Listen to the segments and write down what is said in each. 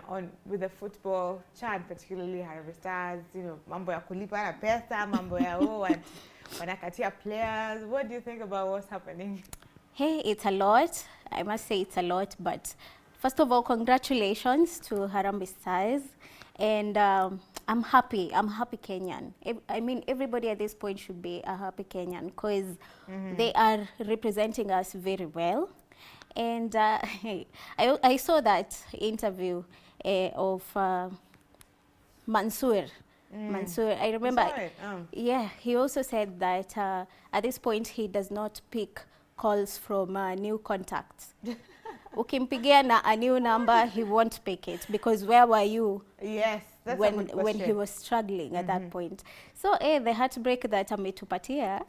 on with the football chat, particularly Harvey Stars, mambo ya kulipa na pesa, mambo ya wanakatia players. What do you think about what's happening? Hey, it's a lot. I must say it's a lot, but first of all, congratulations to Harambee Stars. And I'm happy Kenyan. I mean, everybody at this point should be a happy Kenyan because they are representing us very well. And I saw that interview of Mansour. Mansour, I remember. Yeah, he also said that at this point he does not pick calls from new contacts. Ukimpigia na a new number, he won't pick it because where were you? Yes, that's when he was struggling at that point. So the heartbreak that ametupatia,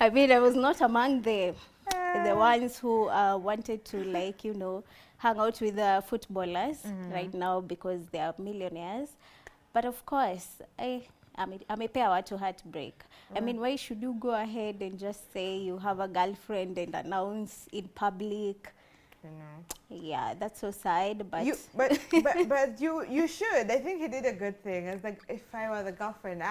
I mean, I was not among the ones who wanted to hang out with the footballers right now because they are millionaires. But of course, amepea watu heartbreak. I mean, why should you go ahead and just say you have a girlfriend and announce in public? Yeah, that's so sad, but but you should. I think he did a good thing. It's like, if I were the girlfriend,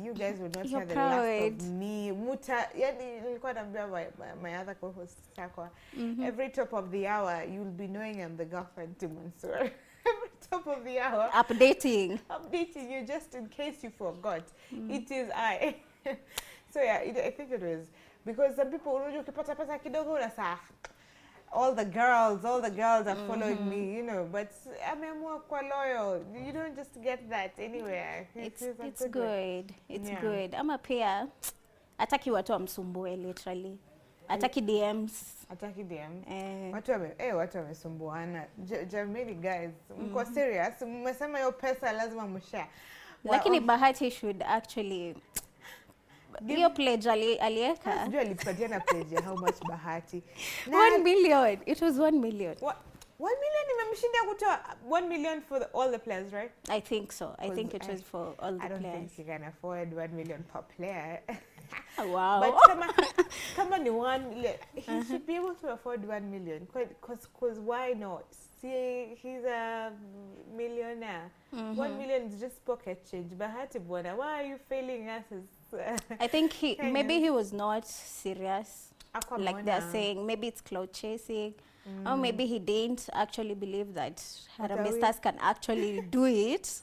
you guys would not hear the last of me. Muta, nilikuwa naambia my other co-host Sakwa, every top of the hour you'll be knowing I'm the girlfriend to Mansour. Every top of the hour. Updating you just in case you forgot. It is I. So yeah, I think it was because some people ukipata pesa kidogo unasa all the girls are following me, but ameamua kwa loyal. You don't just get that anywhere. It's good. It's good. Ama pia ataki watu wamsumbue literally. Ataki DMs. Watu wamesumbuana. Jamani guys, mko serious? Mmesema hiyo pesa lazima mshare. Lakini Bahati should actually hiyo pledge alieka. Sijui alipatia na pledge how much Bahati. 1 million. It was 1 million. 1 million imemshinda kutoa 1 million for all the players, right? I think so. I think it was for all the players. I don't think he can afford 1 million per player. Wow. But kama ni 1 million, he should be able to afford 1 million. Because why not? See, he's a millionaire. 1 million is just pocket change. Bahati bwana, why are you failing us as I think maybe he was not serious. Like they're saying, maybe it's cloud chasing. Or maybe he didn't actually believe that Harambee Stars can actually do it.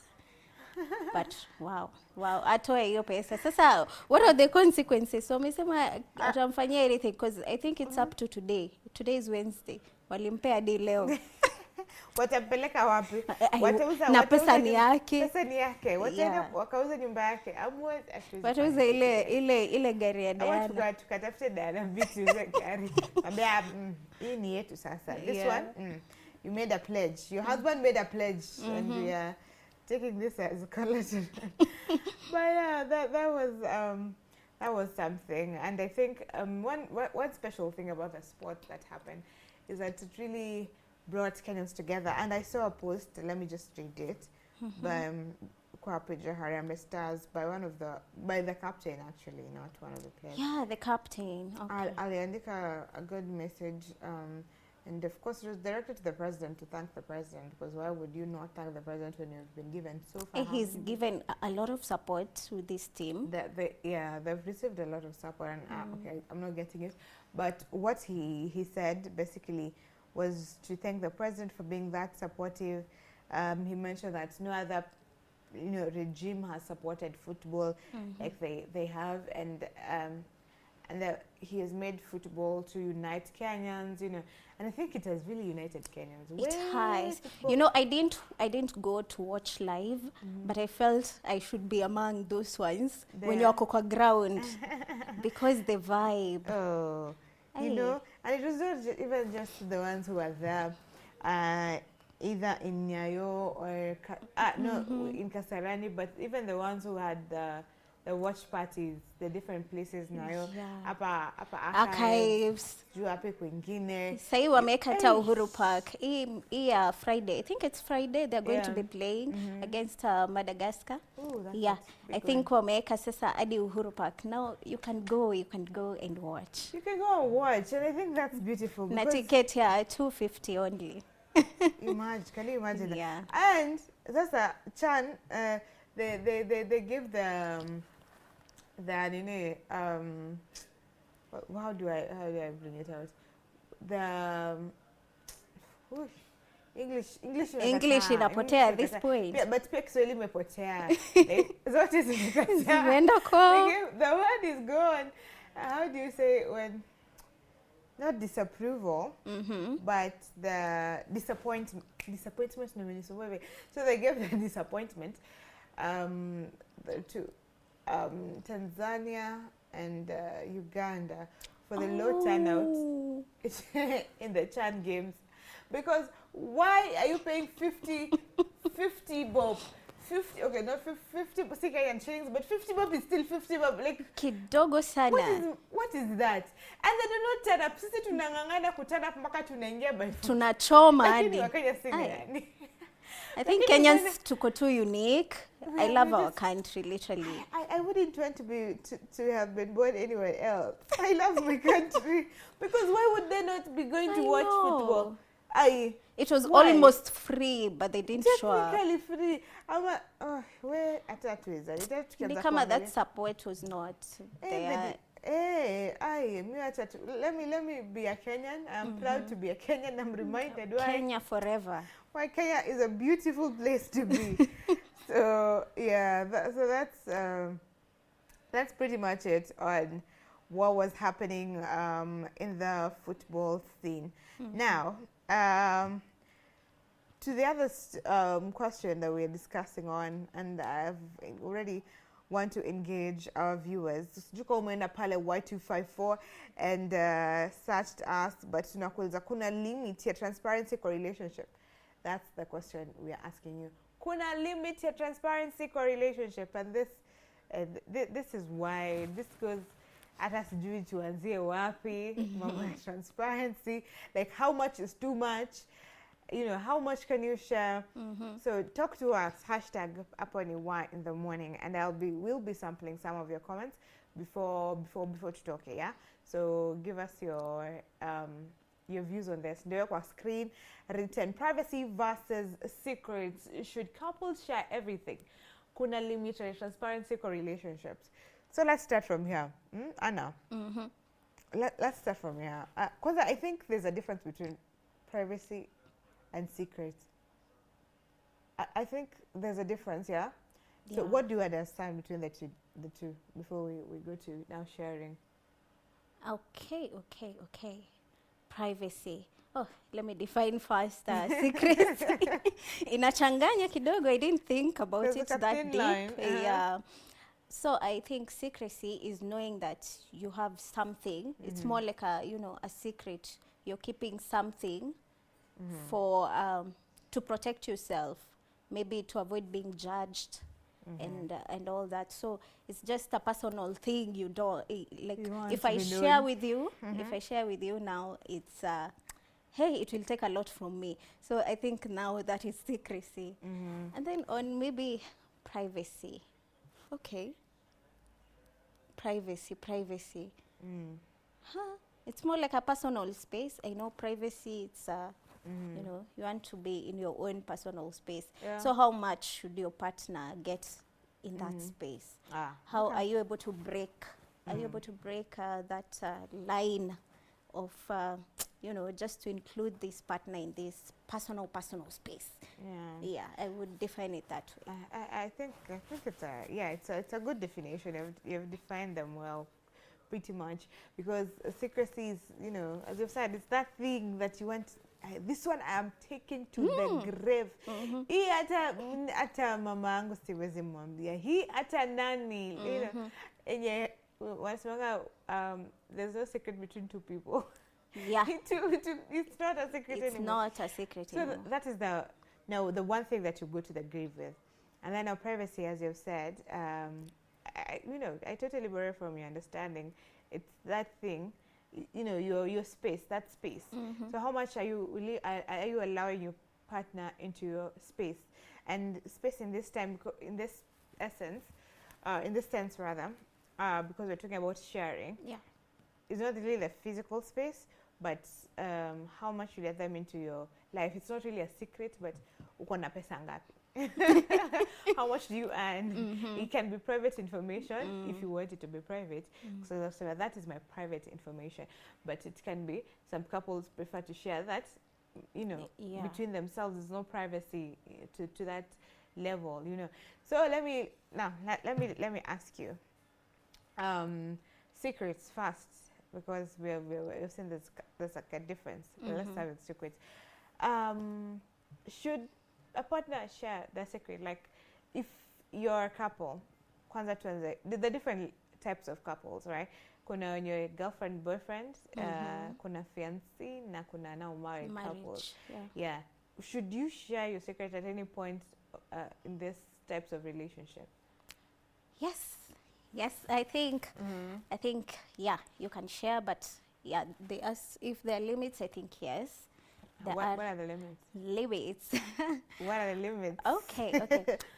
But wow, atoe hiyo pesa. Sasa, what are the consequences? So mesema atamfanyia anything because I think it's up to today. Today is Wednesday. Walimpea hadi leo. Watampeleka wapi? Na pesa ni yake. Pesa ni yake. Wakauza nyumba yake. Watauza ile gari ya Diana. Tukatafute Diana vitu za gari. Ambia hii ni yetu sasa. This one, you made a pledge. Your husband made a pledge and we are taking this as a collateral. But yeah, that was something. And I think one special thing about the sport that happened is that it really brought Kenyans together. And I saw a post, let me just read it, by Harambee Stars, by the captain actually, not one of the players. Yeah, the captain. Okay. Aliandika a good message, and of course it was directed to the president, to thank the president, because why would you not thank the president when you've been given so far? He's given a lot of support to this team. They've received a lot of support, and okay, I'm not getting it, but what he said basically was to thank the president for being that supportive. He mentioned that no other regime has supported football like they have, and that he has made football to unite Kenyans, and I think it has really united Kenyans. It has. I didn't go to watch live, but I felt I should be among those ones when you're kwa ground because the vibe. Oh. And it was not even just the ones who were there, either in Nyayo or in Kasarani, but even the ones who had the watch parties, the different places Nyayo, hapa archives, juu hapa kwingine. Sai wameka hata Uhuru Park. Hii Friday, I think it's Friday, they're going to be playing against Madagascar. I think wameka sasa hadi Uhuru Park. Now you can go and watch. You can go and watch, and I think that's beautiful. Na ticket here 250 only. Can you imagine that? Yeah. And that's a Chan. They give the how do I bring it out? The whoosh, English inapotea at this point. Yeah, but pia Kiswahili imepotea. Zote zimekataa. Zimeenda kwao. The word is gone. How do you say when? Not disapproval, but the disappointment. So they gave the disappointment to Tanzania and Uganda for the low turnout in the Chan games. Because why are you paying 50 bob? 50, okay, not 50 Kenyan shillings, but 50 bob is still 50 bob. Like, kidogo sana. What is that? And they do not turn up. Sisi tunangangana kuturn up mpaka tunaingia by 4. Tunachoma hadi. I think Kenyans tuko too unique. I love our country, literally. I wouldn't want to have been born anywhere else. I love my country. Because why would they not be going to watch football? It was almost free, but they didn't show up. Technically free. Where at that that support was not there. Let me be a Kenyan. I'm proud to be a Kenyan. I'm reminded why Kenya forever. Why Kenya is a beautiful place to be. So yeah, that's pretty much it on what was happening in the football scene. Now, to the other question that we're discussing on, and I've already want to engage our viewers. Juko umeenda pale Y254 and searched us, but tunakuuliza kuna limit ya transparency kwa relationship? That's the question we are asking you. Kuna limit ya transparency kwa relationship? And this is why this goes hata sijui tuanzie wapi mambo ya transparency, like how much is too much, how much can you share? So talk to us, hashtag #UpOnY in the morning, and we'll be sampling some of your comments before to talk, yeah? So give us your views on this. Ndio kwa screen written: privacy versus secrets. Should couples share everything? Kuna limit ya transparency for relationships? So let's start from here. Anna. Let's start from here. Because I think there's a difference between privacy and secrets. I think there's a difference, yeah? So what do you understand between the two before we go to now sharing? Okay. Privacy. Oh, let me define first secrets. Inachanganya kidogo. I didn't think about it that deep. Yeah. So I think secrecy is knowing that you have something. It's more like a secret. You're keeping something for to protect yourself, maybe to avoid being judged and all that. So it's just a personal thing. You don't like if I share with you, if I share with you now, it's hey, it will take a lot from me. So I think now that is secrecy. And then on maybe privacy. Okay. Privacy. It's more like a personal space. I know privacy, it's you want to be in your own personal space. Yeah. So how much should your partner get in that space? How are you able to break? Are you able to break that line of just to include this partner in this personal space? Yeah, I would define it that way. I think it's a good definition. You've defined them well, pretty much, because secrecy is, as you've said, it's that thing that you want. This one I am taking to the grave. Hii hata mama yangu siwezi mwambia. Hii hata nani, enye wanasemanga there's no secret between two people. Yeah. It's not a secret anymore. It's not a secret anymore. So that is the one thing that you go to the grave with. And then our privacy, as you've said, I totally borrow from your understanding. It's that thing, your space, that space. So how much are you allowing your partner into your space? And space in this sense rather, because we're talking about sharing. Yeah. It's not really the physical space, but how much you let them into your life, it's not really a secret, but uko na pesa ngapi? How much do you earn? It can be private information if you want it to be private. So that is my private information. But it can be, some couples prefer to share that, you know, between themselves. There's no privacy to that level, you know. So let me ask you, secrets first, because we're saying there's like a difference. Let's start with secrets. Should a partner share their secret? Like, if you're a couple, kwanza tuanze, the different types of couples, right? Kuna when you're girlfriend, boyfriend, kuna fiancé, na kuna now married couples. Yeah. Should you share your secret at any point in these types of relationship? Yes. I think yeah, you can share, but yeah, if there are limits, I think yes. What are the limits? What are the limits? Okay.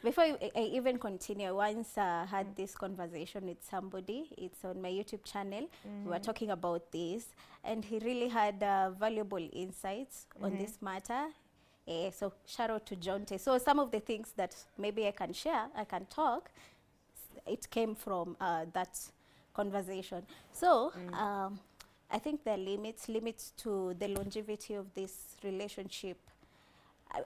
Before I even continue, once had this conversation with somebody. It's on my YouTube channel. We were talking about this, and he really had valuable insights on this matter. So shout out to Jonte. So some of the things that maybe I can share, I can talk, it came from that conversation. So I think there are limits to the longevity of this relationship.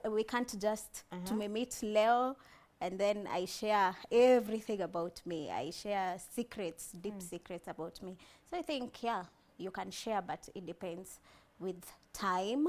We can't just to meet Leo and then I share everything about me. I share secrets, deep secrets about me. So I think, yeah, you can share, but it depends with time,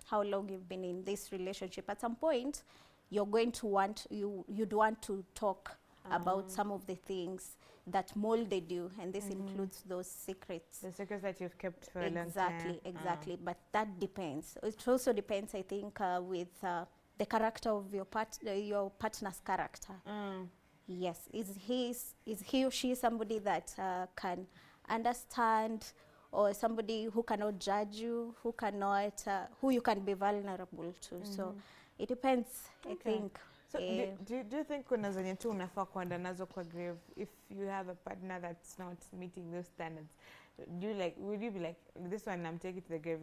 how long you've been in this relationship. At some point, you're going to you'd want to talk about some of the things that molded you, and this includes those secrets. The secrets that you've kept for a long time. Exactly. But that depends. It also depends, I think, with the character of your partner's character. Yes, is he or she somebody that can understand, or somebody who cannot judge you, who you can be vulnerable to? So it depends, I think. So do you think kuna zenye tu unafaa kuenda nazo kwa grave if you have a partner that's not meeting those standards? Would you be like, this one I'm taking to the grave,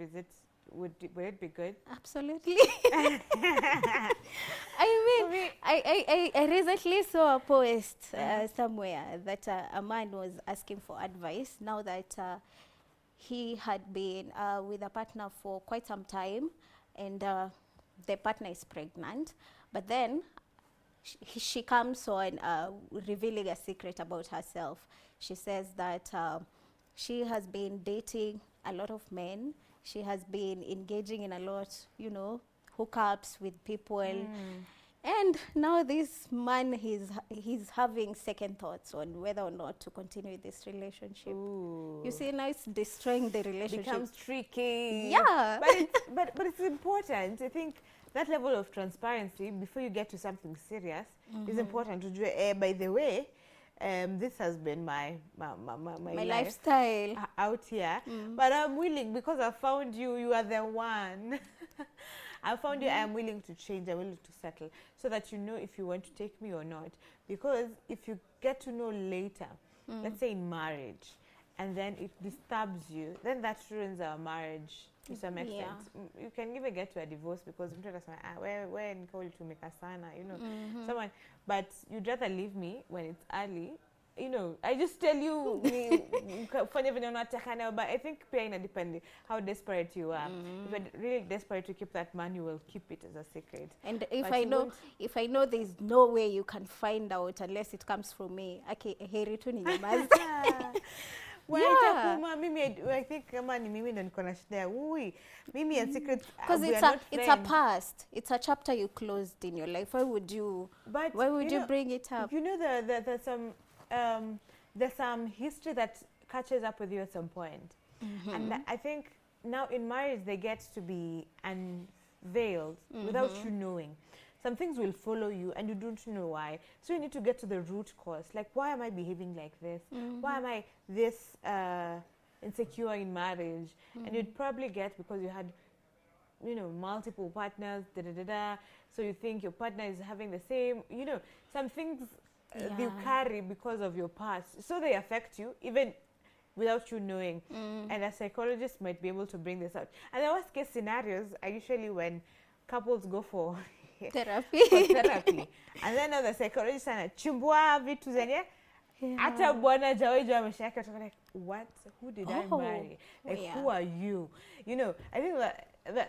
would it be good? Absolutely. I mean, I recently saw a post somewhere that a man was asking for advice now that he had been with a partner for quite some time, and the partner is pregnant, but then she comes on revealing a secret about herself. She says that she has been dating a lot of men. She has been engaging in a lot, hookups with people. And now this man, he's having second thoughts on whether or not to continue this relationship. Ooh. You see, now it's destroying the relationship. Becomes tricky. Yeah. But it's important. I think that level of transparency before you get to something serious is important to do. By the way, this has been my lifestyle out here. But I'm willing, because I found you. You are the one. I found you. I'm willing to change. I'm willing to settle, so that you know if you want to take me or not. Because if you get to know later, let's say in marriage, and then it disturbs you, then that ruins our marriage to some extent. Yeah. You can even get to a divorce because where to make a sana, someone. But you'd rather leave me when it's early. I just tell you, but I think pia depending how desperate you are. If you're really desperate to keep that man, you will keep it as a secret. And if I know there's no way you can find out unless it comes from me, okay, I think mimi ndo niko na shida. Mimi and secrets, because it's a past. It's a chapter you closed in your life. Why would you bring it up? There's some history that catches up with you at some point. And I think now in marriage they get to be unveiled without you knowing. Some things will follow you and you don't know why. So you need to get to the root cause. Like, why am I behaving like this? Why am I this insecure in marriage? And you'd probably get because you had, multiple partners, So you think your partner is having the same, some things you carry because of your past. So they affect you even without you knowing. And a psychologist might be able to bring this out. And the worst case scenarios are usually when couples go for Therapy. And then the psychologist anachimbua vitu zenye hata bwana jawahi maisha yake, like, what? Who did I marry? Like, who are you? You know, I think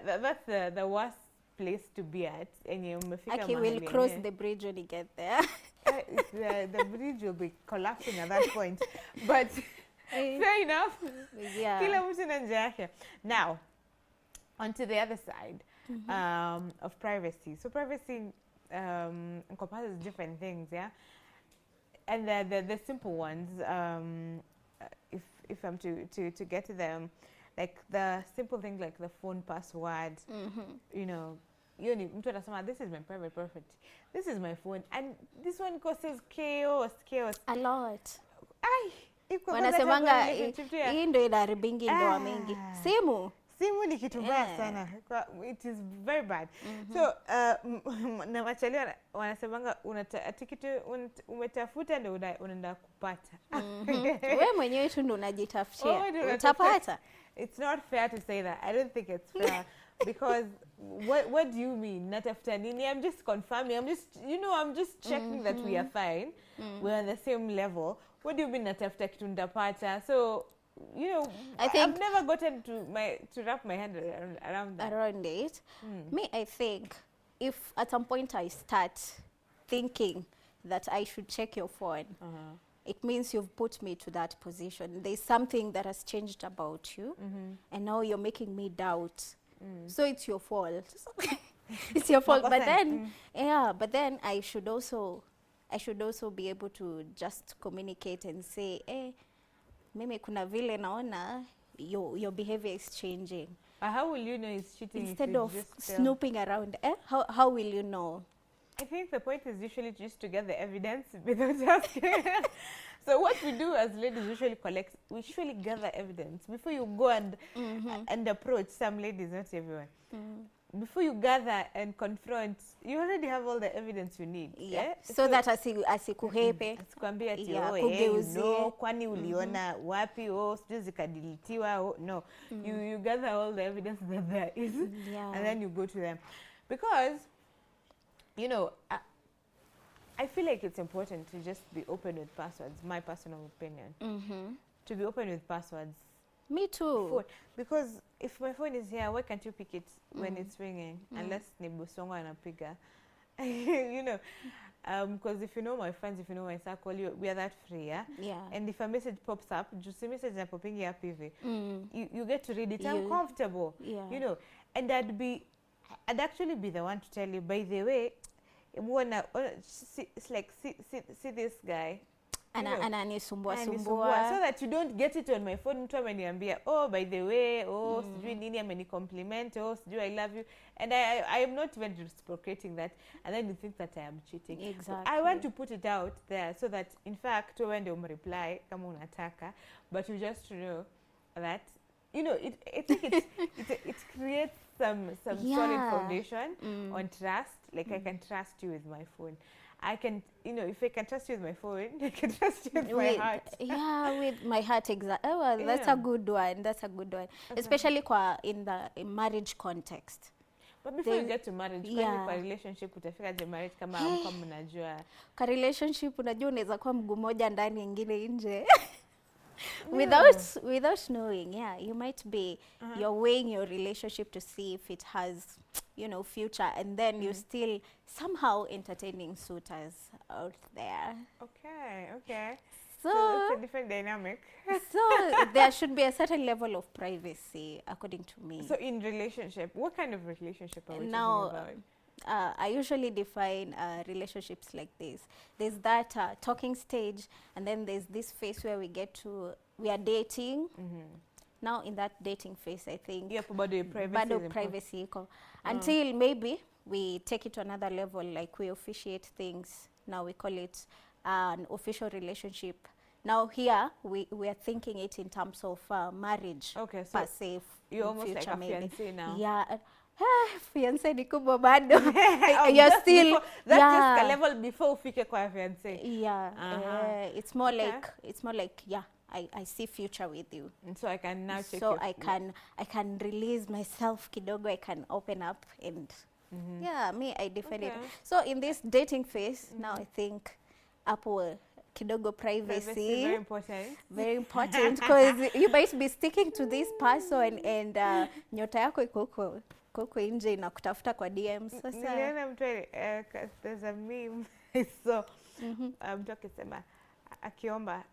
that's the worst place to be at. Okay, we'll cross the bridge when you get there. The bridge will be collapsing at that point. But fair enough. Yeah. Kila mtu na njia yake. Now, onto the other side of privacy. So privacy encompasses different things, yeah? And the simple ones, if I'm to get to them, like the simple things like the phone password, you know, mtu anasema, this is my private property, this is my phone, and this one causes chaos. A lot. Wanasemanga hii ndio inaharibingi ndoa mingi. Simu ni kitu baya sana. It is very bad. So na machali wanasemanga kitu umetafuta ndio unaenda kupata. Wewe mwenyewe tu ndio unajitafutia. Utapata. It's not fair to say that. I don't think it's fair. Because what do you mean? Natafuta nini? I'm just confirming. I'm just checking that we are fine. We're on the same level. What do you mean natafuta kitu ndapata? So, I've never gotten to wrap my head around that. Around it. Me, I think if at some point I start thinking that I should check your phone, it means you've put me to that position. There's something that has changed about you, and now you're making me doubt. So it's your fault. It's your fault. But then, but then I should also be able to just communicate and say, mimi kuna vile naona your behavior is changing. How will you know it's cheating? Instead of snooping around, how will you know? I think the point is usually just to get the evidence without asking. So what we do as ladies we usually gather evidence before you go and approach some ladies, not everyone. Before you gather and confront, you already have all the evidence you need. Yeah. So that asikuhepe. Asikwambia ati kwani uliona wapi sijui zikadilitiwa no. You gather all the evidence that there is and then you go to them. Because I feel like it's important to just be open with passwords, my personal opinion. To be open with passwords. Me too. Phone. Because if my phone is here, why can't you pick it when it's ringing? Unless ni Bosongo anapiga. Because if you know my friends, if you know my circle, we are that free, yeah? And if a message pops up, just a message na popping up hivi, you get to read it. I'm comfortable, and I'd actually be the one to tell you, by the way, it's like, see this guy. Ananisumbua. So that you don't get it on my phone, mtu ameniambia, by the way, sijui nini amenicompliment, sijui I love you. And I am not even reciprocating that. And then you think that I am cheating. Exactly. I want to put it out there so that, in fact, when they reply, kama unataka, but you just know that, I think it creates some solid foundation on trust. Like I can trust you with my phone. I can, if I can trust you with my phone, I can trust you with my heart. Yeah, with my heart, exactly. Oh, well, that's a good one. That's a good one. Okay. Especially in marriage context. But before you get to marriage, kwa relationship utafika je marriage kama mnajua. Kwa relationship unajua unaweza kuwa mguu moja ndani nyingine nje. Without knowing, you might be you're weighing your relationship to see if it has future, and then you're still somehow entertaining suitors out there. Okay. So it's a different dynamic. So there should be a certain level of privacy, according to me. So in relationship, what kind of relationship are we talking about? I usually define relationships like this. There's that talking stage, and then there's this phase where we are dating. Now in that dating phase, I think privacy until maybe we take it to another level, like we officiate things. Now we call it an official relationship. Now here we are thinking it in terms of marriage. Okay, so per se. You're almost like a fiancé now. Yeah. Fiancé ni kubwa bado. You're still that's just a level before ufike kwa fiancé. Yeah. It's more like I see future with you. And so I can now check So your I can release myself kidogo, I can open up and yeah, me I defend it. Okay. So in this dating phase, now I think Apple kidogo privacy very important. very important because you might be sticking to this person and nyota yako iko huko nje inakutafuta kwa DMs. Sasa Niliona mtu there's a meme I saw mtu akisema akiomba,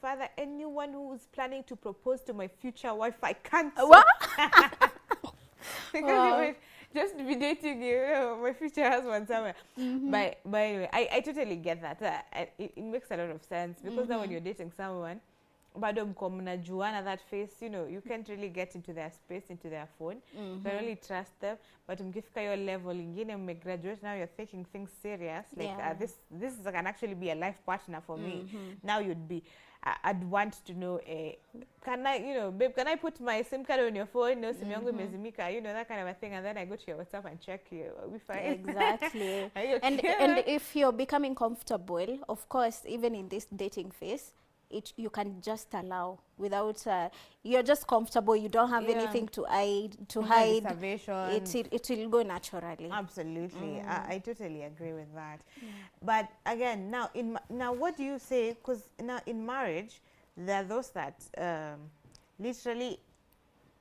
Father, anyone who's planning to propose to my future wife, I can't. What? Because he might just be dating you. My future husband somewhere. But anyway, I totally get that. It makes a lot of sense because now when you're dating someone, bado mko mnajuana that face, you know, you can't really get into their space, into their phone. You can really trust them. But mkifika your level ingine, graduate, now you're taking things serious. Like this can actually be a life partner for me. Now you'd be, I'd want to know, can I, you know, babe, can I put my SIM card on your phone? No, SIM yangu imezimika, you know, that kind of a thing. And then I go to your WhatsApp and check you. Are we fine? Exactly. and if you're becoming comfortable, of course, even in this dating phase, you can just allow without you're just comfortable, you don't have anything to hide it will go naturally. Absolutely. I totally agree with that. But again, now what do you say, because now in marriage there are those that literally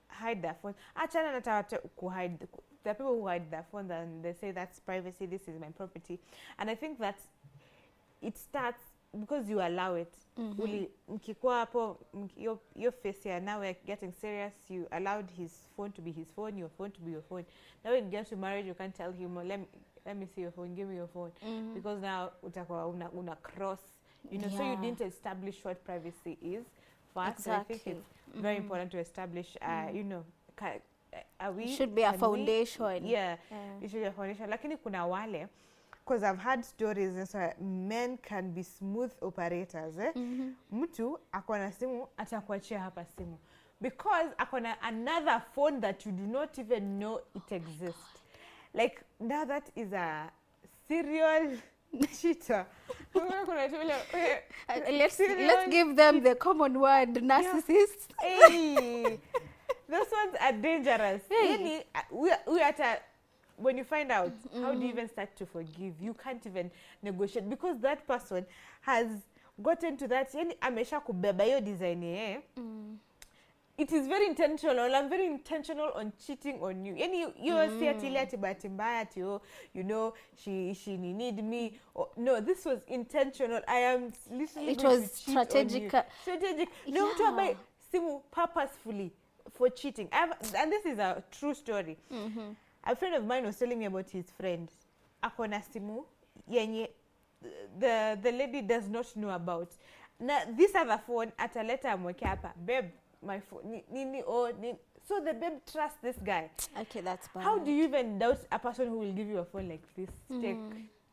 hide their phone. Achana na kuhide. There are people who hide their phone and they say that's privacy, this is my property. And I think that it starts because you allow it. Mkikuwa hapo, your face here, now we're getting serious, you allowed his phone to be his phone, your phone to be your phone. Now when you get to marriage, you can't tell him, let me see your phone, give me your phone. Because now utakuwa una cross, you know, so you didn't establish what privacy is first. Exactly. So I think it's very important to establish, you know, should be a foundation. It should be a foundation. Lakini kuna wale, because I've had stories and so men can be smooth operators. Mtu akona simu atakuachia hapa simu because akona another phone that you do not even know it exists. Like now that is a serial cheater. Let's give them the common word, narcissists. Hey, those ones are dangerous. Hey. We are when you find out, how do you even start to forgive? You can't even negotiate because that person has gotten to that. Amesha kubeba yo design It is very intentional. I'm very intentional on cheating on you. You see ati bahati mbaya ati you know she need me. No, this was intentional. I am literally it was strategic. Strategic. No, to buy simu purposefully for cheating. And this is a true story. A friend of mine was telling me about his friend. Akona simu yenye the lady does not know about. Now this other phone ataleta amweke hapa. Babe, my phone so the babe trusts this guy. Okay, that's bad. How do you even doubt a person who will give you a phone like this?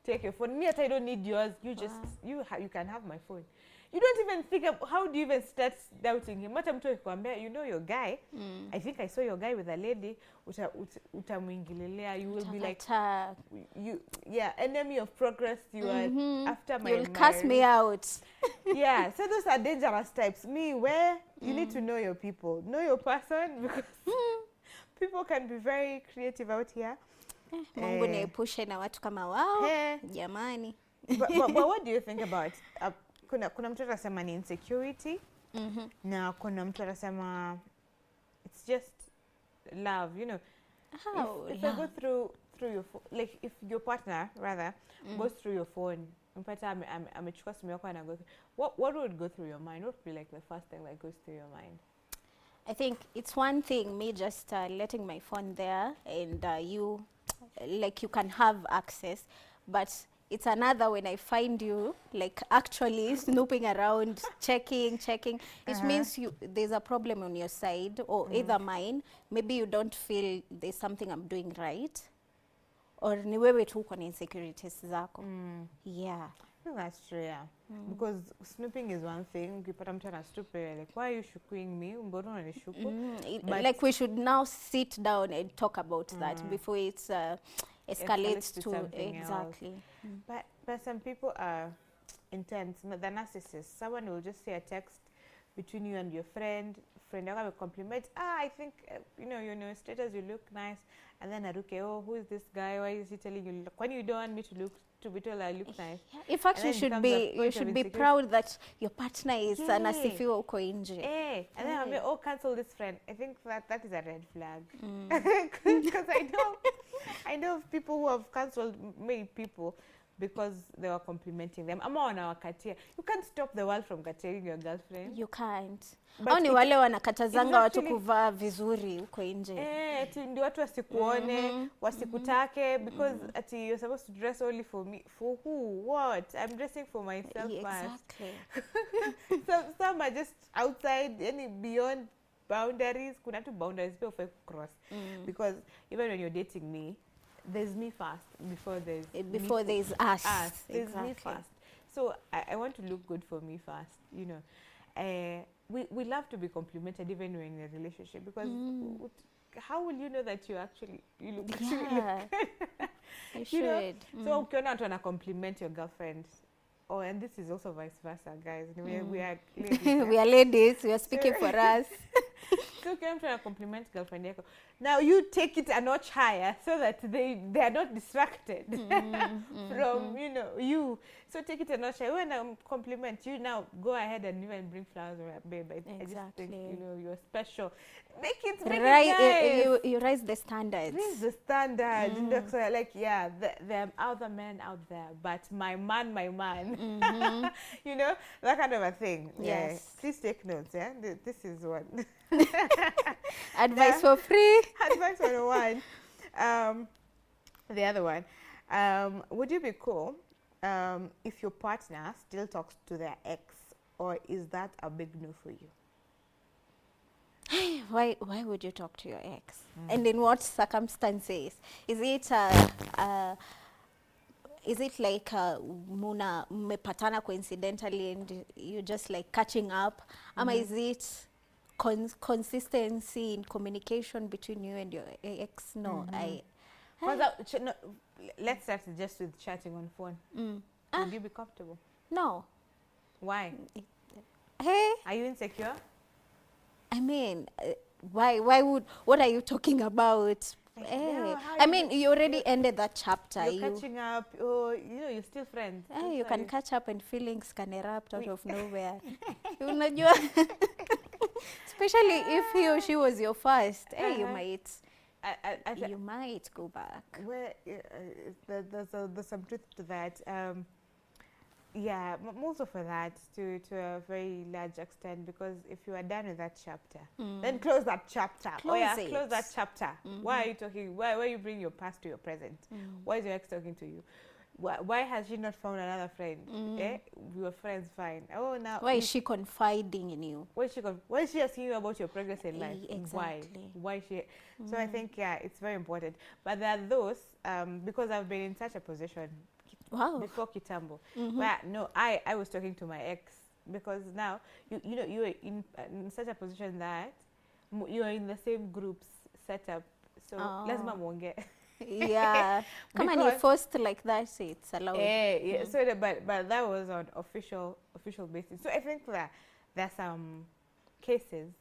Take your phone. Me, I don't need yours. You just you can have my phone. You don't even think of how do you even start doubting him. Hata mtu akikwambia, you know your guy. I think I saw your guy with a lady. Utamwingililia. You will be like, enemy of progress. You are after my. You'll cast me out. Yeah, so those are dangerous types. Me, where you need to know your people, know your person, because people can be very creative out here. Mungu niepushe na watu kama wao. Jamani. But what do you think about kuna mtu anasema ni insecurity na kuna mtu anasema it's just love, you know. How? If I go through your phone, like if your partner rather goes through your phone, mpata amechukua simu yako and go through, what would go through your mind? What would be like the first thing that goes through your mind? I think it's one thing me just letting my phone there and you can have access, but it's another when I find you like actually snooping around, checking. It means there's a problem on your side or either mine. Maybe you don't feel there's something I'm doing right, or ni wewe tu uko na insecurities zako. Yeah. I think that's true, yeah. Because snooping is one thing. Ukipata mtu ana snoop, like, why are you shukuing me? Mbona unanishuku? Like we should now sit down and talk about that before it's escalates to something exactly. But some people are intense. The narcissist. Someone will just say a text between you and your friend yako amecompliment, I think you know, your status, you look nice, and then aruke, oh, who is this guy, why is he telling you, when you don't want me to be told I look nice. Yeah. In fact, you should be proud that your partner is anasifiwa huko nje. And then I'm like, oh, cancel this friend. I think that is a red flag. Because I know of people who have cancelled many people because they were complimenting them. Ama wanawakatia. You can't stop the world from catering your girlfriend. You can't. Au ni wale wanakatazanga watu kuvaa vizuri huko nje. Ati ndio watu wasikuone, wasikutake, because ati you're supposed to dress only for me. For who? What? I'm dressing for myself first. Exactly. Some are just outside, any beyond boundaries. Kuna tu boundaries pia ufai cross. Because even when you're dating me, there's me first before there's us. There's me first. So I want to look good for me first, you know. We love to be complimented even when in a relationship, because how will you know that you look good? You should. So ukiona watu wana compliment your girlfriend. Oh, and this is also vice versa, guys. We are ladies. We are ladies. We are speaking for us. So I'm trying to compliment girlfriend yako. Now you take it a notch higher so that they are not distracted from, you know, you. So take it a notch higher. When I compliment you, now go ahead and even bring flowers, babe. I just think, you know, you're special. Make it nice. You raise the standards. Raise the standard. So like, yeah, there are other men out there, but my man, you know, that kind of a thing. Yes. Yeah. Please take notes. Yeah, this is one. Advice for free. Advice 101. The other one. Would you be cool if your partner still talks to their ex, or is that a big no for you? Why would you talk to your ex? And in what circumstances? Is it like muna mmepatana coincidentally and you just like catching up? Ama is it consistency in communication between you and your ex? No, let's start just with chatting on phone. Would you be comfortable? No. Why? Hey, are you insecure? I mean, why would, what are you talking about? I mean, you already ended that chapter. You're catching up, or, you know, you're still friends. You can catch up and feelings can erupt out of nowhere. Especially if he or she was your first. You might go back. Well, there's some truth to that. Yeah, most of that to a very large extent, because if you are done with that chapter, then close that chapter. Close that chapter. Why are you talking? Why you bring your past to your present? Why is your ex talking to you? Why has she not found another friend? We were friends, fine. Oh, now why is she confiding in you? Why is she asking you about your progress in life? Exactly. Why is she? So I think, yeah, it's very important. But there are those, because I've been in such a position. Wow. Before Kitambo, where I was talking to my ex, because now you know you are in such a position that you are in the same groups set up, so lazima muongee. Yeah, come on, you forced like that, so it's allowed. Yeah. So but that was on official basis. So I think that there's some cases.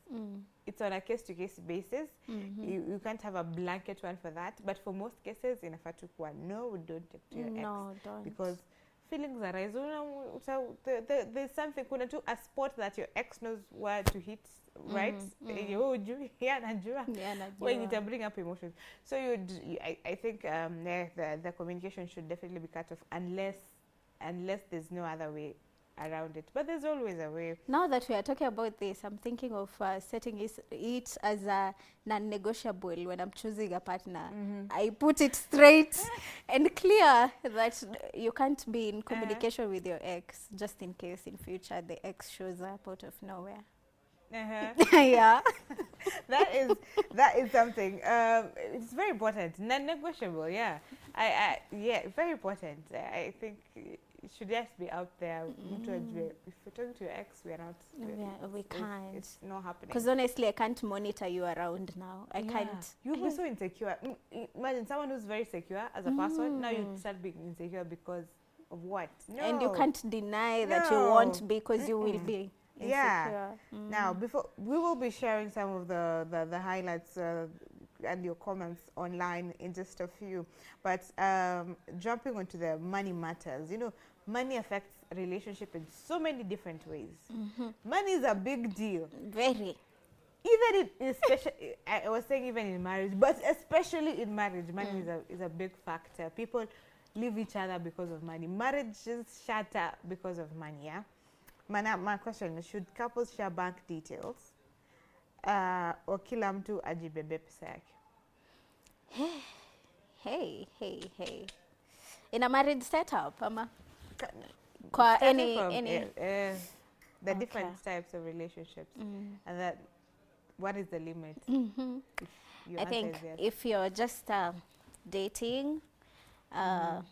It's on a case-to-case basis. You can't have a blanket one for that. But for most cases, inafaa tu kuwa no, don't talk to your ex. No, don't. Because feelings arise. There's something, kuna tu a spot that your ex knows where to hit, right? When it bring up emotions. So I think the communication should definitely be cut off unless there's no other way around it. But there's always a way. Now that we are talking about this, I'm thinking of setting it as a non-negotiable when I'm choosing a partner. I put it straight and clear that you can't be in communication with your ex, just in case in future the ex shows up out of nowhere. Yeah. that is something. It's very important. Non-negotiable. Yeah. Yeah, very important. I think it should just be out there. If you're talking to your ex, we are not. We can't. It's not happening. Because honestly, I can't monitor you around now. I can't. You'll be so insecure. Imagine someone who's very secure as a person. Now you start being insecure because of what? No. And you can't deny that you won't be, because you will be. Yeah. Now, before we will be sharing some of the highlights and your comments online in just a few, but jumping onto the money matters. You know, money affects relationship in so many different ways. Money is a big deal. Very. Even in especially, I was saying even in marriage, but especially in marriage, money is a big factor. People leave each other because of money. Marriages shatter because of money. Yeah. My question is, should couples share bank details or kila mtu ajibebe pesa yake? Hey. In a marriage setup, ama? The different types of relationships, and that what is the limit? I think if you're just dating, I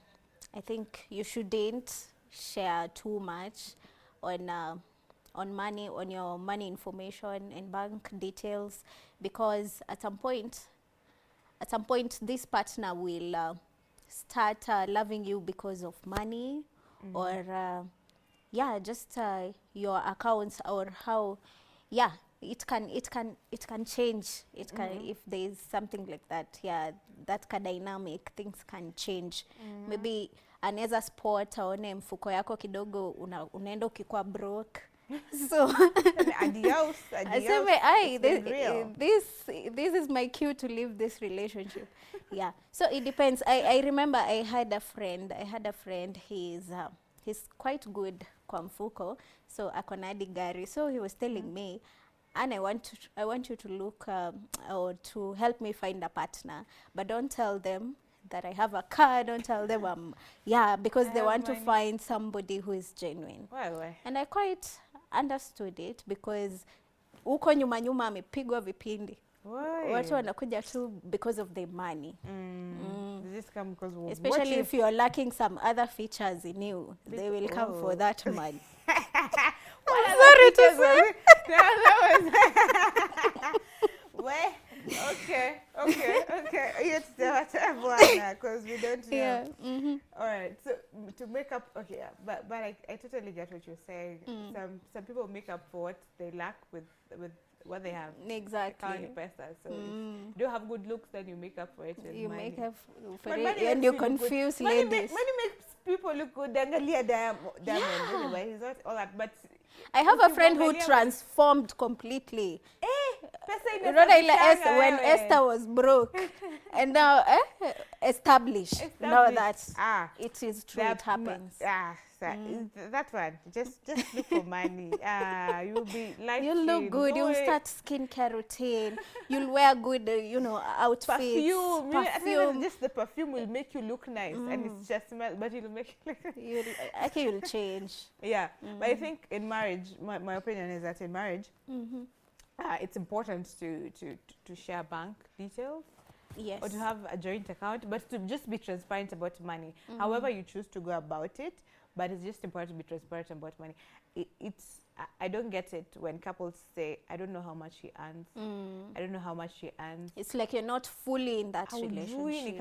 think you shouldn't share too much on money, on your money information and bank details, because at some point this partner will start loving you because of money, or just your accounts, or how it can change. It can, if there's something like that, that ka dynamic, things can change. Maybe anaweza sport aone mfuko yako kidogo unaenda ukikuwa broke. So adios, this is my cue to leave this relationship. So it depends. I remember I had a friend, he's quite good kwa mfuko, so akona hadi gari. So he was telling me, and I want you to look or to help me find a partner, but don't tell them that I have a car. Don't tell them because they want to find somebody who is genuine. Why? And I quite understood it, because uko nyuma amepigwa vipindi. Watu wanakuja tu because of the money. They just come because especially if you're lacking some other features in you, they will come for that money. Sorry to say. Well, okay. It's because we don't know. All right. So to make up, but I totally get what you're saying. Some people make up for what they lack with what they have. Exactly. So if you don't have good looks, then you make up for it. You money. make up for it, and you confuse ladies. Money makes people look good. Angalia diamond. Anyway, he's not all that, but I have a friend who transformed completely. When Esther was broke, and now established. Now that it is true, it happens. That one. Just look for money. You'll be like you'll look good. You'll start skincare routine. You'll wear good, outfits. Perfume. Just the perfume will make you look nice, and it's just smell, but it'll make you look. You'll change. But I think in marriage, my opinion is that in marriage, it's important to share bank details. Yes. Or to have a joint account, but to just be transparent about money. However you choose to go about it, but it's just important to be transparent about money. I don't get it when couples say, I don't know how much he earns. I don't know how much she earns. It's like you're not fully in that relationship.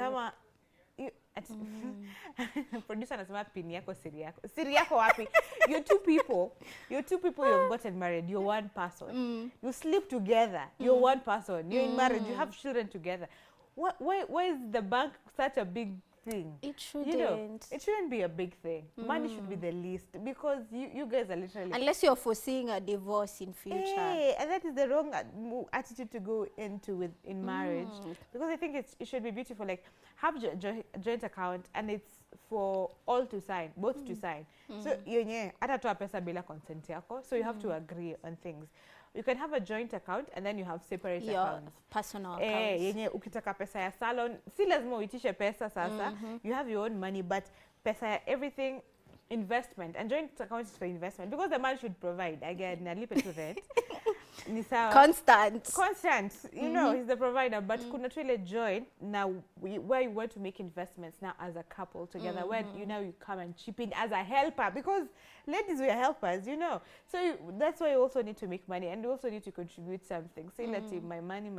Producer anasema pini yako siri yako. Siri yako wapi? You're two people you've gotten married. You're one person. You sleep together. You're one person. You're in marriage. You have children together. Why is the bank such a big thing? It shouldn't. It shouldn't be a big thing. Money should be the least, because you guys are literally... Unless you're foreseeing a divorce in future. And that is the wrong attitude to go into in marriage. Because I think it should be beautiful. Like, have a joint account, and it's for all to sign, both to sign. So, hata toa pesa bila consent yako. So you have to agree on things. You can have a joint account, and then you have separate accounts. Personal accounts. Yenye ukitaka pesa ya salon, si lazima uitishe pesa sasa. You have your own money, but pesa ya everything, investment. And joint account is for investment, because the man should provide. Again, nalipe to rent. Constant. He's the provider. But kuna tu ile joint now where you want to make investments now as a couple together, where you come and chip in as a helper, because ladies, we are helpers, So that's why you also need to make money, and you also need to contribute something. Say, let's say my money.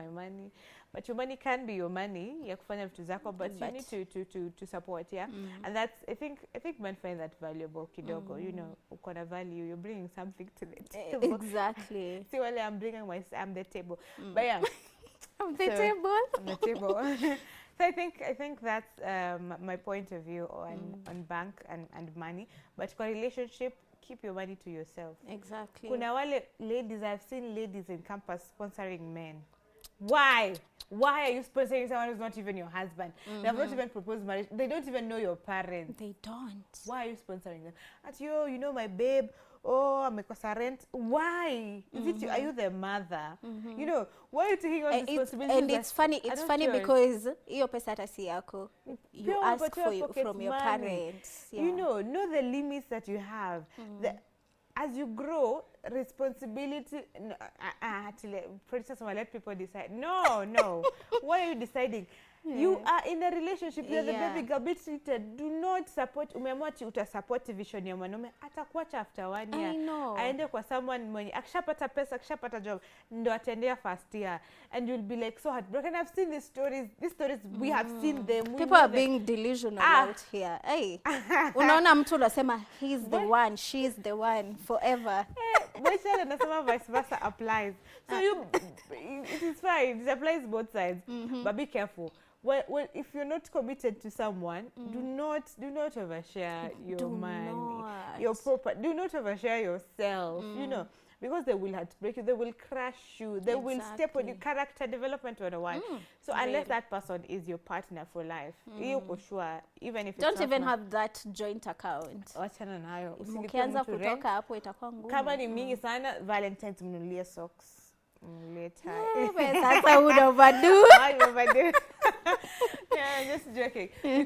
but your money can be your money ya kufanya vitu zako, but you need to support, yeah. And that's I think men find that valuable kidogo. You know, uko na value, you're bringing something to the table. Exactly. See, while I'm the table, but yeah. I'm the table. I'm the table. So I think that's my point of view on bank and money. But for relationship, keep your money to yourself. Exactly. Kuna wale ladies, I've seen ladies in campus sponsoring men. Why? Why are you sponsoring someone who's not even your husband? They have not even proposed marriage. They don't even know your parents. They don't. Why are you sponsoring them? At you know my babe. Oh, amekosa rent. Why? Is it you? Are you the mother? You know, why are you taking on responsibility? And it's funny. It's funny because hiyo pesa hata si yako. You ask from your parents. Yeah. You know the limits that you have. As you grow, responsibility. For instance, I let people decide. No. Why are you deciding? You are in a relationship, you're the baby girl, be treated. Do not support, umeamua utasupport vision ya mwanaume, atakuacha after 1 year. I know. Aende kwa someone mwenye, akishapata pesa, akishapata job, ndo atendea first year. And you'll be like so heartbroken. I've seen these stories, we have seen them. People are being delusional out here. Hey, unaona mtu unasema, he's the one, she's the one, forever. Maisha anasema vice versa applies. So it is fine, it applies both sides. But be careful. Well, if you're not committed to someone, do not overshare your money, your property. Do not overshare yourself. You know, because they will heartbreak you, they will crush you, they will step on your character development on a while. So unless that person is your partner for life, you for sure, even if don't even have that joint account. Wachana nayo. Ukianza kutoka hapo itakuwa ngumu. Kama ni mingi sana, Valentine's mnunulie socks. Later. Sasa overdo. Yeah, just joking. You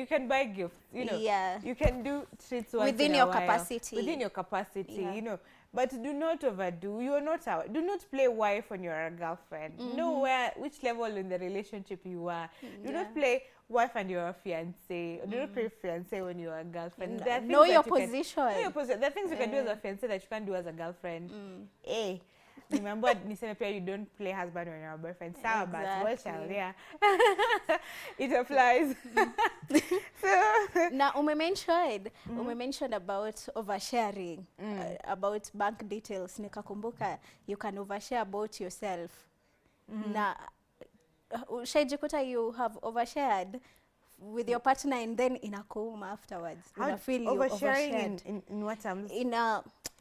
can buy gifts, you know. Yeah. You can do treats once within in your a while. capacity. Within your capacity, Yeah. you know. But do not overdo. You're not out. Do not play wife when you're a girlfriend. Know which level in the relationship you are. Do not play wife and you're a fiancé. Do not play fiancé when you're a girlfriend. Know your position. Know your position. There are things you can do as a fiancé that you can't do as a girlfriend. Remember, niseme pia you don't play husband when you're a boyfriend. Sawa, but well, child, yeah. It applies. So now, ume mentioned about oversharing, about bank details. Nikakumbuka, you can overshare about yourself. Na ushajikuta you have overshared with your partner and then inakuuma afterwards. You feel oversharing in what terms?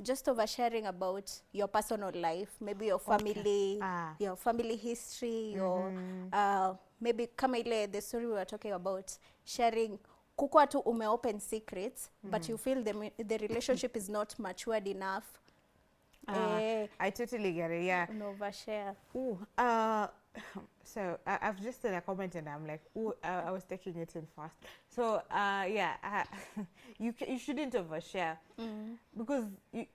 Just oversharing about your personal life, maybe your family, your family history, your maybe kama ile the story we were talking about, sharing kukua tu ume-open secrets, but you feel the relationship is not matured enough. I totally get it, yeah. Overshare. So I've just done a comment and I'm like, I was taking it in fast. So you shouldn't overshare because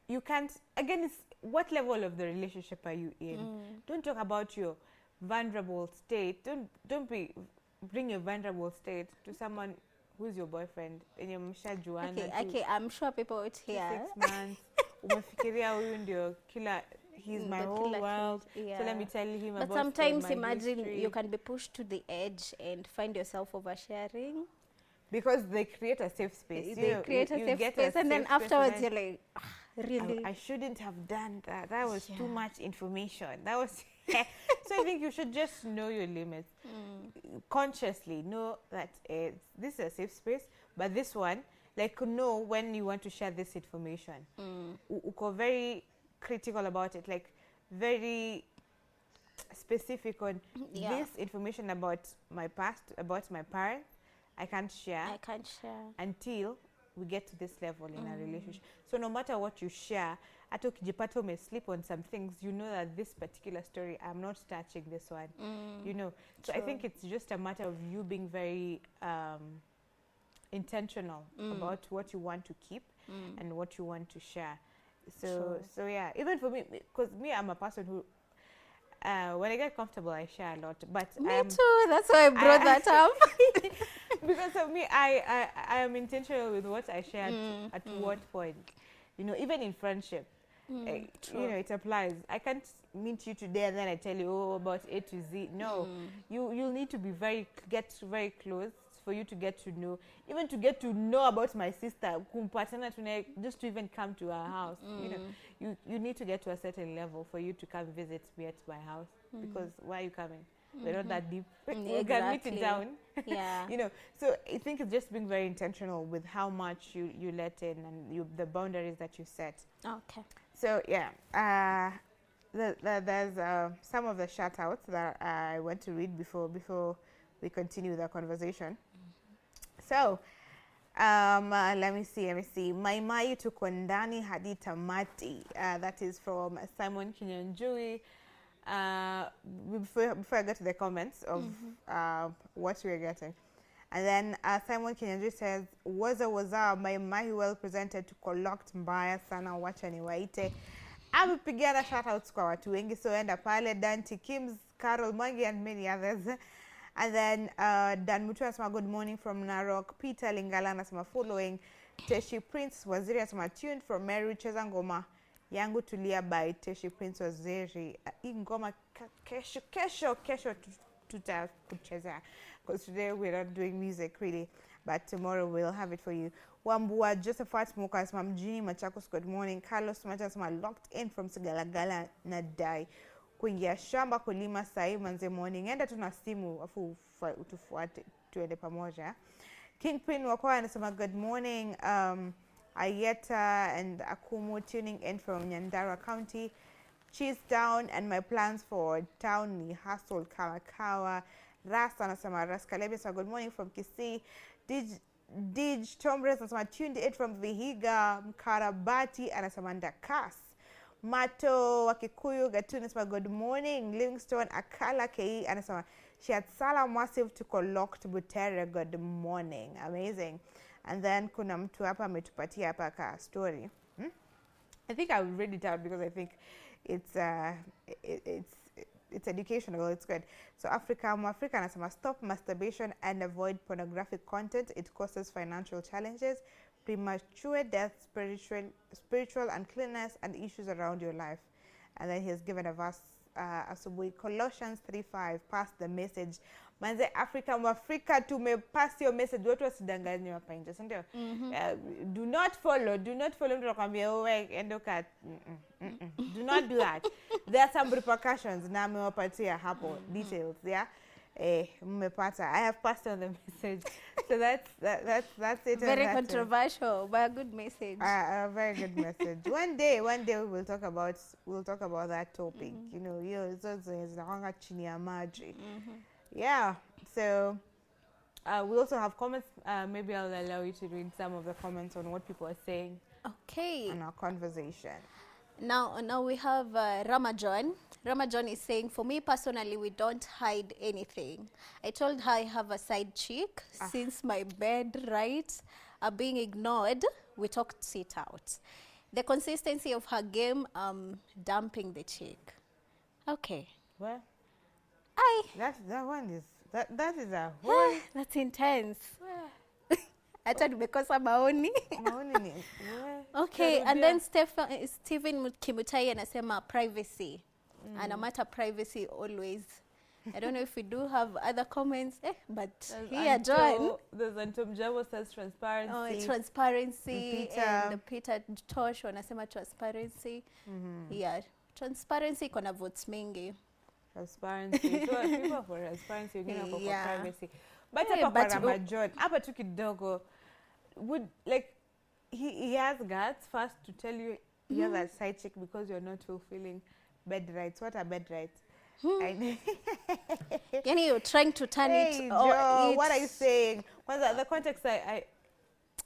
you can't. Again, it's what level of the relationship are you in? Don't talk about your vulnerable state. Don't bring your vulnerable state to someone who's your boyfriend and you're okay, I'm sure people out here 6 months. Umefikiria huyu ndio kila. He's my whole world. So let me tell him about. But sometimes imagine history. You can be pushed to the edge and find yourself oversharing. Because they create a safe space. They create a safe space, and then afterwards you're like, really? I shouldn't have done that. That was too much information. That was. So I think you should just know your limits. Consciously know that this is a safe space, but this one, like, know when you want to share this information. Uko very critical about it, like very specific on this information about my past, about my parents. I can't share until we get to this level in a relationship. So no matter what you share, hata ukijipata ume sleep on some things, you know that this particular story, I'm not touching this one. You know, so I think it's just a matter of you being very intentional about what you want to keep and what you want to share. So yeah, even for me, because I'm a person who, when I get comfortable, I share a lot. But me too. That's why I brought that up. Because of me, I am intentional with what I share at what point. You know, even in friendship, you know, it applies. I can't meet you today and then I tell you, oh, about A to Z. No, you'll need to be get very close for you to get to know, even to get to know about my sister, just to even come to our house. You know, you need to get to a certain level for you to come visit me at my house, because why are you coming? We're not that deep. We can meet in town. Yeah. You know, so I think it's just being very intentional with how much you let in and the boundaries that you set. Okay. So yeah, there's some of the shout outs that I want to read before we continue the conversation. So let me see. Maimai tuko ndani hadi tamati. That is from Simon Kinyanjui. Before I get to the comments of what we're getting. And then Simon Kinyanjui says, waza Maimai well presented to Locked mbaya sana, wacha niwaite. Amepigana shout outs kwa watu wengi, so enda pale Danti Kims, Carol Mangi and many others. And then Dan Mutu asema good morning from Narok. Peter Lingala asema following. Teshi Prince Waziri asema tuned from Mary Cheza ngoma yangu tulia by Teshi Prince Waziri. Hii ngoma kesho tutakucheza, because today we're not doing music really, but tomorrow we'll have it for you. Wambua Josephat Muka asema mjini Machakos good morning. Carlos Macha asema locked in from Sigalagala na Dai. Kuingia shamba kulima sahi manze morning. Enda tuna simu afu utufuate tuende pamoja. Kingpin wako anasema good morning. Ayeta and Akumu tuning in from Nyandarua County. Cheese down and my plans for town ni hustle Kalakawa. Rasta anasema Raskalebi anasema good morning from Kisii. Dij Tomres anasema tuned in from Vihiga. Mkarabati anasema Ndakas. Mato Wakikuyu Gatuni anasema good morning. Livingstone Akala Kei anasema she had Sala massive to Locked Butere good morning. Amazing. And then kuna mtu hapa ametupatia hapa ka story. I think I will read it out because I think it's educational, it's good. So Africa anasema stop masturbation and avoid pornographic content. It causes financial challenges, premature death, spiritual uncleanness, and issues around your life. And then he has given a verse, asubuhi, Colossians 3:5, pass the message. Manze Africa tumepass your message. Watu wasidanganywe hapa nje, si ndio? Do not follow mtu akwambia wewe endoka. Do not do that. There are some repercussions na amewapatia hapo details, yeah. Mmepata. I have passed on the message. So that's it. Very controversial, but a good message. A very good message. One day we'll talk about that topic. You know, it's also chini ya maji. Yeah. So we also have comments. Maybe I'll allow you to read some of the comments on what people are saying. Okay. In our conversation. Now we have Ramajan. Ramajan is saying, for me personally, we don't hide anything. I told her I have a side chick. Since my bed rights are being ignored, we talked it out. The consistency of her game, dumping the chick. Okay. Well, that is a whole. That's intense. Hata nimekosa maoni. Okay, and then Stephen Kimutai anasema privacy. And a matter privacy always. I don't know if we do have other comments, but here, John. There's Antom Javo says transparency. Oh, transparency. And Peter Tosh wanasema transparency. Yeah, transparency iko na votes mingi. Transparency. So people for transparency, wengine for privacy. But hapa kwa Ramajan, hapa tu kidogo, would like he has guts first to tell you you have a side chick because you're not fulfilling bed rights. What are bed rights? Yani you're trying to turn it. Joe, what are you saying? The context,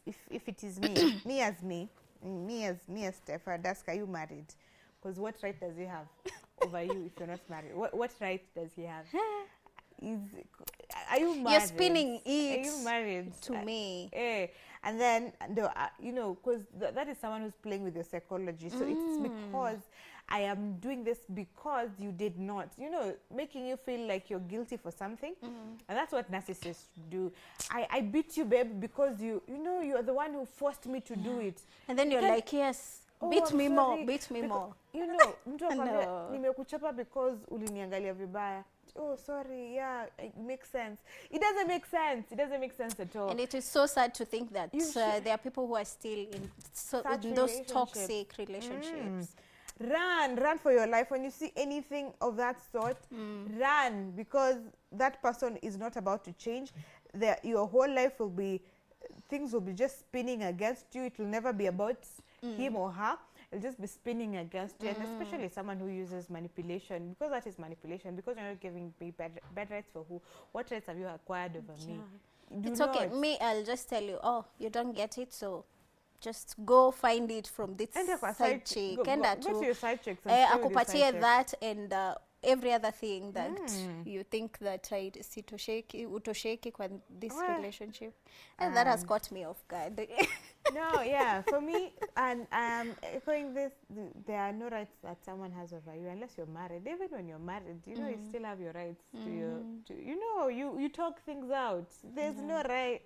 if it is me, me as Steph Daska, you married? Because what right does he have over you if you're not married? What right does he have? Are you married? You're spinning it. Are you married? To me. And then, you know, because that is someone who's playing with your psychology. So it's because I am doing this because you did not. You know, making you feel like you're guilty for something. And that's what narcissists do. I beat you, babe, because you know, you're the one who forced me to do it. And then you're like, yes, oh, beat I'm me sorry. more, beat me more. You know, mtu akwambia No. nimekuchapa because uliniangalia vibaya. Oh, sorry, yeah, it makes sense. It doesn't make sense. It doesn't make sense at all. And it is so sad to think that there are people who are still in those toxic relationships. Run for your life. When you see anything of that sort, run, because that person is not about to change. Your whole life will be, things will be just spinning against you. It will never be about him or her. It'll just be spinning against you, and especially someone who uses manipulation, because that is manipulation, because you're not giving me bad rights for who. What rights have you acquired over me? It's okay. Me, I'll just tell you, oh, you don't get it, so just go find it from this side chick. Go to your side chicks and akupatie that and every other thing that you think that utosheki kwa this relationship. And that has caught me off guard. No, yeah, for me, and echoing this, there are no rights that someone has over you unless you're married. Even when you're married, you know, you still have your rights you talk things out. There's no right.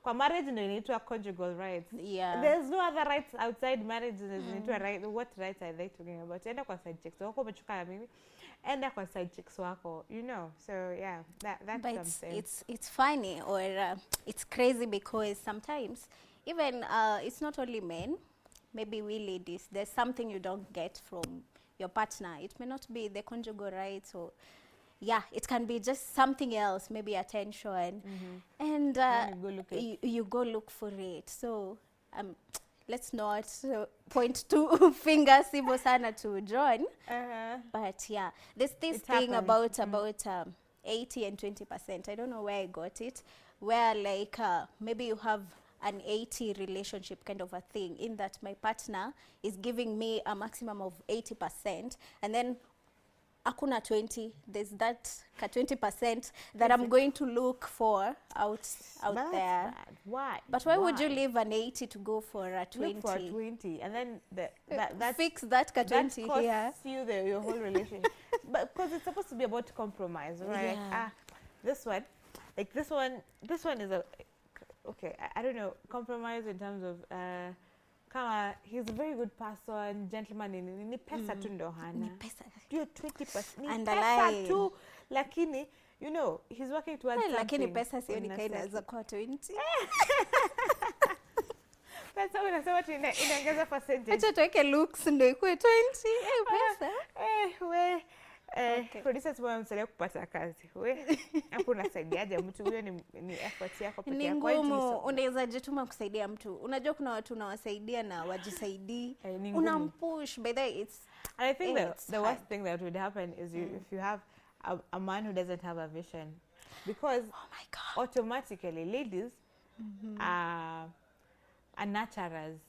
Kwa marriage ndio inaitwa conjugal rights. Yeah. There's no other rights outside marriage. Inaitwa right. What rights are they talking about? Enda kwa side chicks wako umechuka na mimi. Enda kwa side chicks wako, you know. So yeah, that's but something. It's funny or it's crazy because sometimes even it's not only men, maybe we ladies, there's something you don't get from your partner. It may not be the conjugal rights, or yeah, it can be just something else, maybe attention, and you go look for it. So let's not point two fingers hivyo sana to John, but yeah, this thing about 80 and 20%. I don't know where I got it, where like maybe you have an 80 relationship kind of a thing, in that my partner is giving me a maximum of 80%, and then akuna 20, there's that 20% that I'm going to look for out there. Bad. Why? But why would you leave an 80 to go for a 20? Look for a 20, and then that fix that 20 here. That costs you your whole relationship. But because it's supposed to be about compromise, right? Yeah. This one is a okay. I don't know, compromise in terms of kama he's a very good person, gentleman, ni pesa tu ndo hana. Ndio 20%. Ni pesa tu, lakini you know he's working towards something. Lakini pesa sio ni kaina za kwa 20. Pesa unasema tu inaongeza percentage. Acha tuweke looks ndio ikuwe 20. Pesa. We producers wamemsaidia kupata kazi. We hapo unasaidiaje mtu? Huyo ni effort yako pekee yako. Ni ngumu, unaweza jituma kusaidia mtu. Unajua kuna watu unawasaidia na wajisaidii. Unampush, by the way it's, and I think the worst thing that would happen is if you have a man who doesn't have a vision, because oh my God, automatically ladies are nurturers.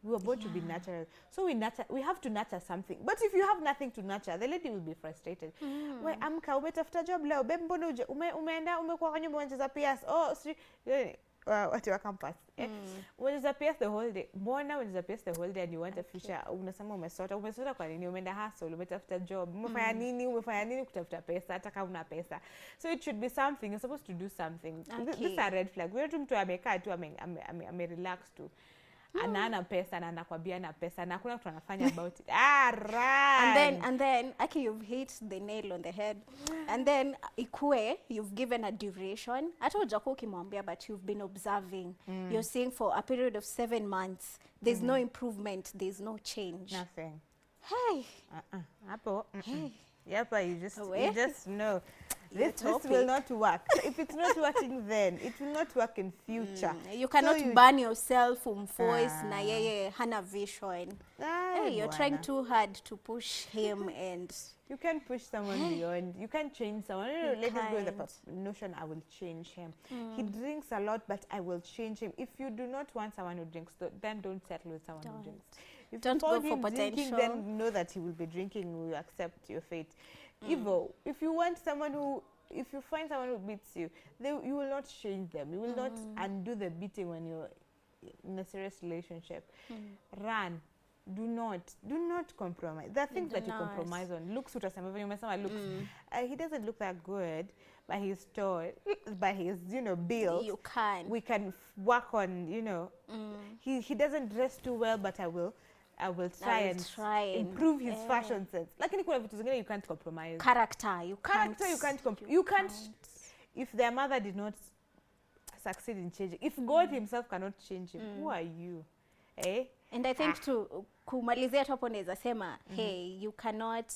We are born to be nurturers, so we have to nurture something. But if you have nothing to nurture, the lady will be frustrated. We amka umetafuta job leo, babe mbona umeenda umekuwa kwa nyumba unacheza PS, watu wa campus unacheza PS the whole day. Mbona unacheza PS the whole day and you want a future? Unasema umesota kwa nini? Umeenda hustle, umetafuta job, umefanya nini kutafuta pesa hata kama una pesa? So it should be something. You're supposed to do something. These are red flags. Wewe tu mtu amekaa tu ame relax tu. Ana pesa na anakwambia na pesa na hakuna kitu anafanya about it. Right. And then actually you've hit the nail on the head. And then ikue you've given a duration. Hata hujakuwa ukimwambia, but you've been observing. You're seeing for a period of 7 months. There's no improvement, there's no change. Nothing. Hey. Hapo. Hey. Yep, you just know. This will not work. So if it's not working then, it will not work in future. You cannot burn yourself voice na yeye hana vision. Hey, you're trying too hard to push him, and you can push someone beyond. You can change someone. Let us go with the notion I will change him. He drinks a lot, but I will change him. If you do not want someone who drinks, then don't settle with someone who drinks. If don't you go for potential, drinking, then know that he will be drinking. You accept your fate. If you want someone who, if you find someone who beats you, you will not change them. You will not undo the beating when you're in a serious relationship. Run. Do not compromise. There are things that you compromise on. Looks, utasema looks. He doesn't look that good, by his tall, by his, build. You can. We can work on, he doesn't dress too well, but I will try and improve his fashion sense. Lakini kuna vitu zingine you can't compromise. Character, you can't. You can't. If their mother did not succeed in changing, if God himself cannot change him, who are you? Eh? And I think to kumalizia tu hapo naweza sema, hey, you cannot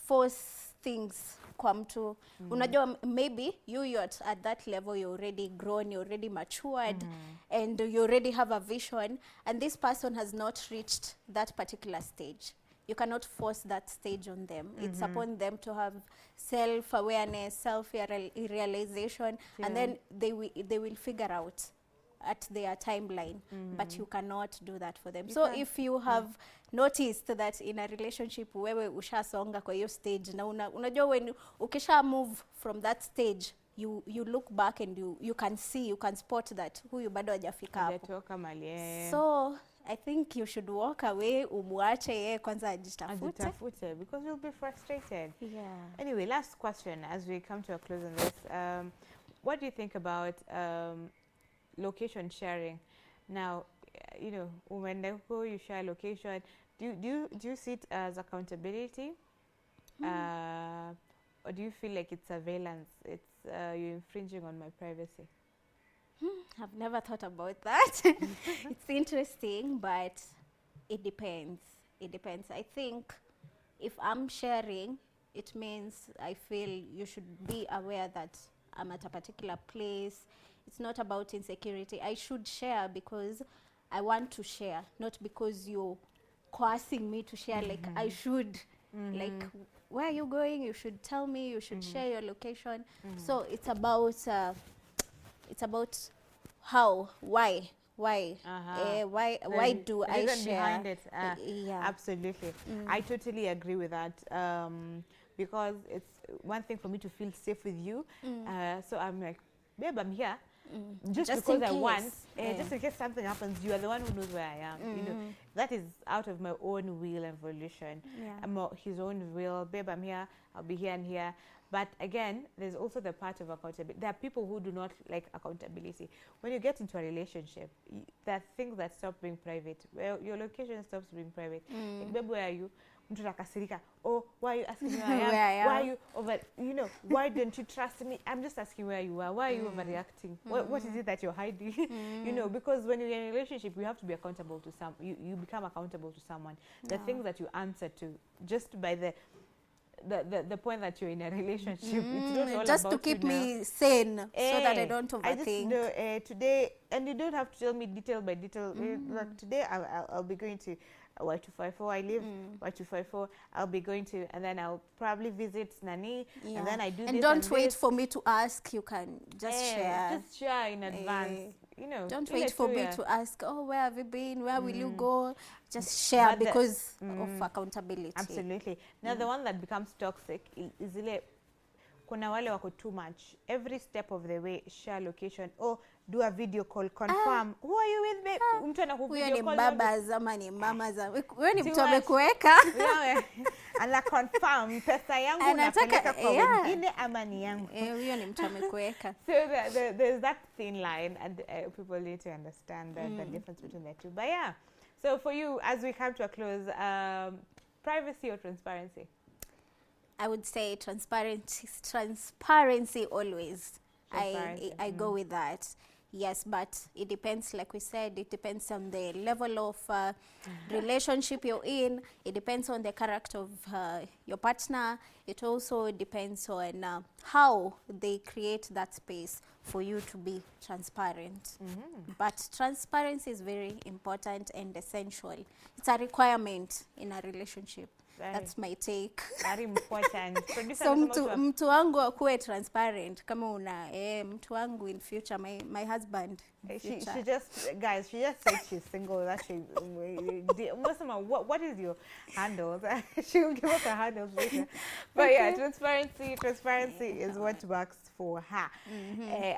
force things kwa mtu. Unajua, maybe you're at that level, you're already grown, you're already matured, and you already have a vision, and this person has not reached that particular stage. You cannot force that stage on them. It's upon them to have self-awareness, self-realization, and then they will figure out at their timeline, but you cannot do that for them. So if you have noticed that in a relationship wewe ushasonga kwa hiyo stage na unajua when ukisha move from that stage, you look back and you can see, you can spot that huyu bado hajafika hapo. So I think you should walk away, umwache yeye kwanza ajitafute, because you'll be frustrated. Yeah. Anyway, last question as we come to a close on this. What do you think about location sharing? Now, when you share location, do you see it as accountability, or do you feel like it's surveillance? It's you're infringing on my privacy. I've never thought about that. It's interesting, but it depends. It depends. I think if I'm sharing, it means I feel you should be aware that I'm at a particular place. It's not about insecurity. I should share because I want to share, not because you're coercing me to share. Like I should, like, where are you going? You should tell me. You should share your location. So it's about how, why do I share? Behind it. Yeah, absolutely. I totally agree with that. Because it's one thing for me to feel safe with you. So I'm like, babe, I'm here. Just because I want, just in case something happens, you are the one who knows where I am. That is out of my own will and volition. I'm his own will. Babe, I'm here. I'll be here and here. But again, there's also the part of accountability. There are people who do not like accountability. When you get into a relationship, there are things that stop being private. Well, your location stops being private. Like, babe, where are you? Oh, why are you asking me where I am? Why are you over, why don't you trust me? I'm just asking where you are. Why are you overreacting? What is it that you're hiding? Because when you're in a relationship, you have to be accountable to you become accountable to someone. The things that you answer to, just by the point that you're in a relationship, it's not all just about to keep me sane, so that I don't overthink. I just know today, and you don't have to tell me detail by detail. Like today, I'll be going to Y254. I live Y254. I'll be going to, and then I'll probably visit Nani, and then I do and this. Don't wait for me to ask. You can just share. Just share in advance. Don't wait for me to ask, oh, where have you been? Where will you go? Just share because of accountability. Absolutely. Now, the one that becomes toxic is kuna wale wako too much. Every step of the way, share location. Oh, do a video call, confirm. Who are you with, babe? Mtu anakuvideo call. Huyo ni baba zama ni mama zama. Huyo ni mtu amekuweka. Ana confirm pesa yangu napeleka kwa wengine ama ni yangu. Huyo ni mtu amekuweka. So there's that thin line, and people need to understand the difference between the two. But yeah, so for you, as we come to a close, privacy or transparency? I would say transparency always. I go with that. Yes, but it depends, like we said, it depends on the level of relationship you're in. It depends on the character of your partner. It also depends on how they create that space for you to be transparent. But transparency is very important and essential. It's a requirement in a relationship. That's my take. Very important. So mtu wangu akuwe transparent kama mtu wangu in future, my husband. She just, guys, she just said she's single. That she, what is your handle? She will give us a handle later. But yeah, transparency is what works for her.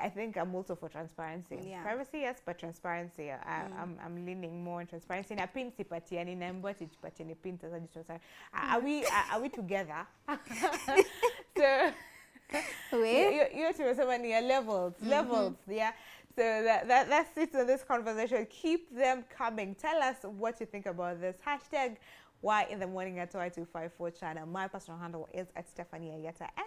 I think I'm also for transparency. Privacy, yes, but transparency. I'm leaning more on transparency. Na pin sipatiani na mboti chipatiani pin sasa. Are we together? So Wait. You to someone near levels, yeah. So that's it in this conversation. Keep them coming. Tell us what you think about this. Hashtag Why in the Morning at Y254 channel. My personal handle is at Stephanie Ayeta and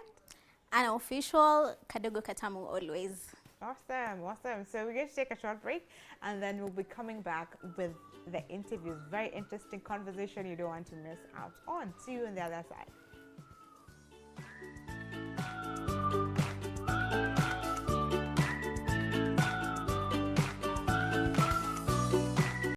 An official Kadogo Katamu always. Awesome. So we're going to take a short break and then we'll be coming back with the interviews. Very interesting conversation you don't want to miss out on. See you on the other side.